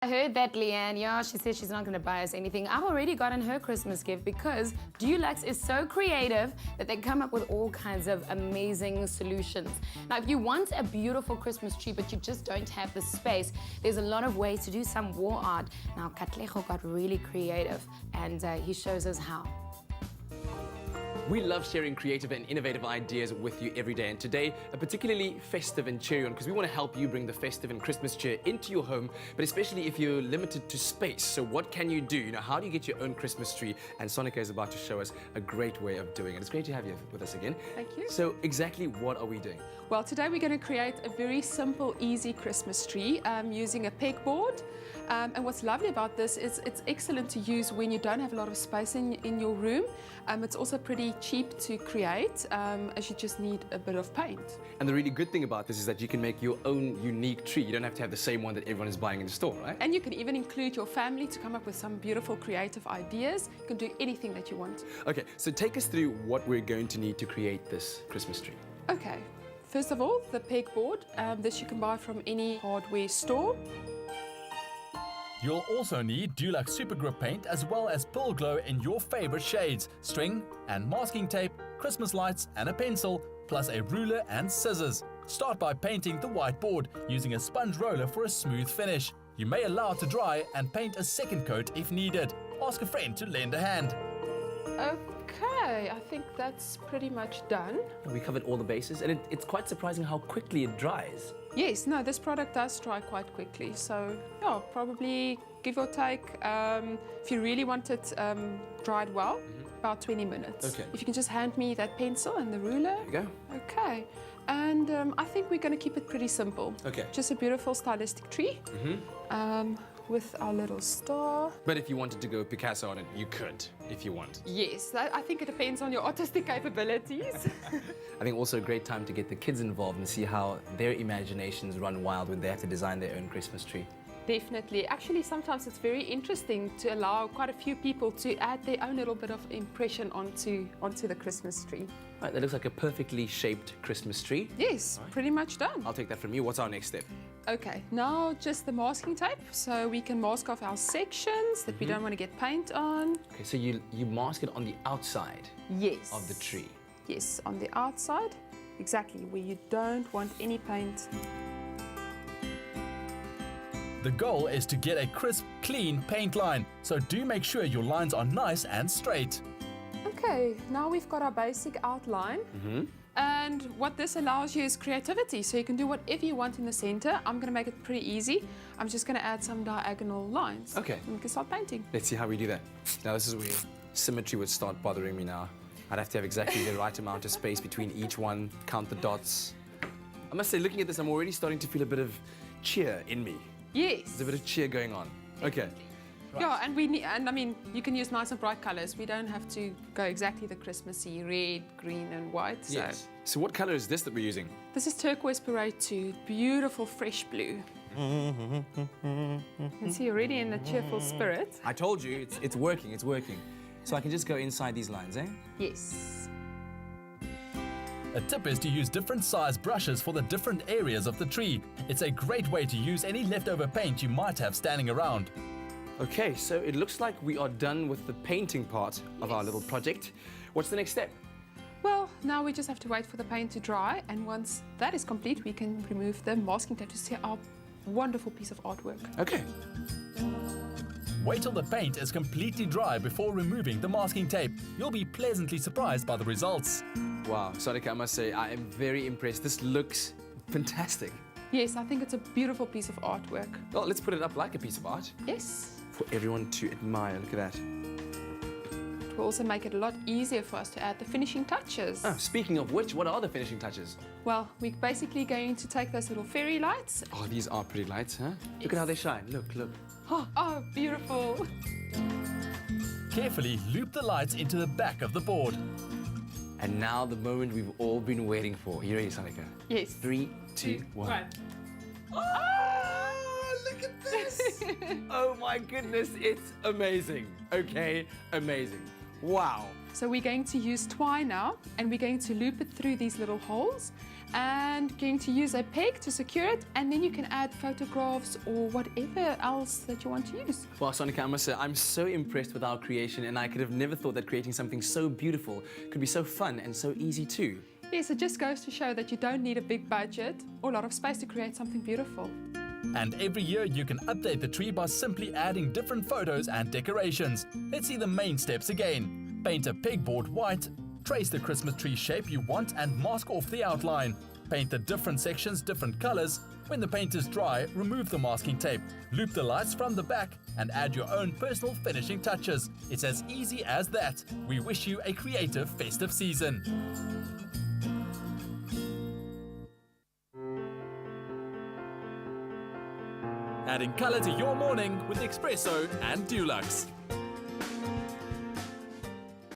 I heard that, Leigh-Anne. Yeah, she said she's not going to buy us anything. I've already gotten her Christmas gift because DULUX is so creative that they come up with all kinds of amazing solutions. Now, if you want a beautiful Christmas tree but you just don't have the space, there's a lot of ways to do some wall art. Now, Katlego got really creative and he shows us how. We love sharing creative and innovative ideas with you every day, and today a particularly festive and cheery one because we want to help you bring the festive and Christmas cheer into your home, but especially if you're limited to space. So what can you do? How do you get your own Christmas tree? And Sonika is about to show us a great way of doing it. It's great to have you with us again. Thank you. So exactly what are we doing? Well, today we're going to create a very simple, easy Christmas tree using a pegboard. And what's lovely about this is it's excellent to use when you don't have a lot of space in your room. It's also pretty cheap to create, as you just need a bit of paint. And the really good thing about this is that you can make your own unique tree. You don't have to have the same one that everyone is buying in the store, right? And you can even include your family to come up with some beautiful creative ideas. You can do anything that you want. Okay, so take us through what we're going to need to create this Christmas tree. Okay, first of all, the pegboard. This you can buy from any hardware store. You'll also need DULUX Super Grip paint as well as Pearl Glow in your favorite shades, string and masking tape, Christmas lights and a pencil, plus a ruler and scissors. Start by painting the white board using a sponge roller for a smooth finish. You may allow it to dry and paint a second coat if needed. Ask a friend to lend a hand. Okay, I think that's pretty much done. We covered all the bases, and it's quite surprising how quickly it dries. Yes, no, this product does dry quite quickly. So, yeah, probably give or take, if you really want it dried well, about 20 minutes. Okay. If you can just hand me that pencil and the ruler. There you go. Okay. And I think we're going to keep it pretty simple. Okay. Just a beautiful stylistic tree with our little star. But if you wanted to go Picasso on it, you could, if you want. Yes, I think it depends on your artistic capabilities. I think also a great time to get the kids involved and see how their imaginations run wild when they have to design their own Christmas tree. Definitely. Actually, sometimes it's very interesting to allow quite a few people to add their own little bit of impression onto the Christmas tree. Right, that looks like a perfectly shaped Christmas tree. Yes, pretty much done. I'll take that from you. What's our next step? Okay, now just the masking tape, so we can mask off our sections that we don't want to get paint on. Okay, so you mask it on the outside Yes. of the tree. Yes, on the outside, exactly, where you don't want any paint. The goal is to get a crisp, clean paint line, so do make sure your lines are nice and straight. Okay, now we've got our basic outline. And what this allows you is creativity, so you can do whatever you want in the center. I'm going to make it pretty easy. I'm just going to add some diagonal lines. Okay. And we can start painting. Let's see how we do that. Now, this is where symmetry would start bothering me now. I'd have to have exactly the right amount of space between each one, count the dots. I must say, looking at this, I'm already starting to feel a bit of cheer in me. Yes. There's a bit of cheer going on. Okay. Right. Yeah, and I mean, you can use nice and bright colors. We don't have to go exactly the Christmassy red, green, and white. So. Yes. So what color is this that we're using? This is Turquoise Parade 2, beautiful fresh blue. You can see already in a cheerful spirit. I told you, it's working, it's working. So I can just go inside these lines, eh? Yes. A tip is to use different size brushes for the different areas of the tree. It's a great way to use any leftover paint you might have standing around. Okay, so it looks like we are done with the painting part of our little project. What's the next step? Well, now we just have to wait for the paint to dry, and once that is complete, we can remove the masking tape to see our wonderful piece of artwork. Okay. Wait till the paint is completely dry before removing the masking tape. You'll be pleasantly surprised by the results. Wow, Sonika, I must say, I am very impressed. This looks fantastic. Yes, I think it's a beautiful piece of artwork. Well, let's put it up like a piece of art. Yes. For everyone to admire. Look at that. It will also make it a lot easier for us to add the finishing touches. Oh, speaking of which, what are the finishing touches? Well, we're basically going to take those little fairy lights. Oh, these are pretty lights, huh? Look at how they shine. Look, look. Oh, beautiful. Carefully loop the lights into the back of the board. And now the moment we've all been waiting for. You ready, Sonika? Yes. 3, 2, 1. Oh, look at this! Oh my goodness, it's amazing. Okay, amazing. Wow. So we're going to use twine now, and we're going to loop it through these little holes. and going to use a peg to secure it, and then you can add photographs or whatever else that you want to use. Well, Sonica, I must say, I'm so impressed with our creation, and I could have never thought that creating something so beautiful could be so fun and so easy too. Yes, it just goes to show that you don't need a big budget or a lot of space to create something beautiful. And every year you can update the tree by simply adding different photos and decorations. Let's see the main steps again. Paint a pegboard white, trace the Christmas tree shape you want and mask off the outline. Paint the different sections different colors. When the paint is dry, remove the masking tape. Loop the lights from the back and add your own personal finishing touches. It's as easy as that. We wish you a creative festive season. Adding color to your morning with Espresso and DULUX.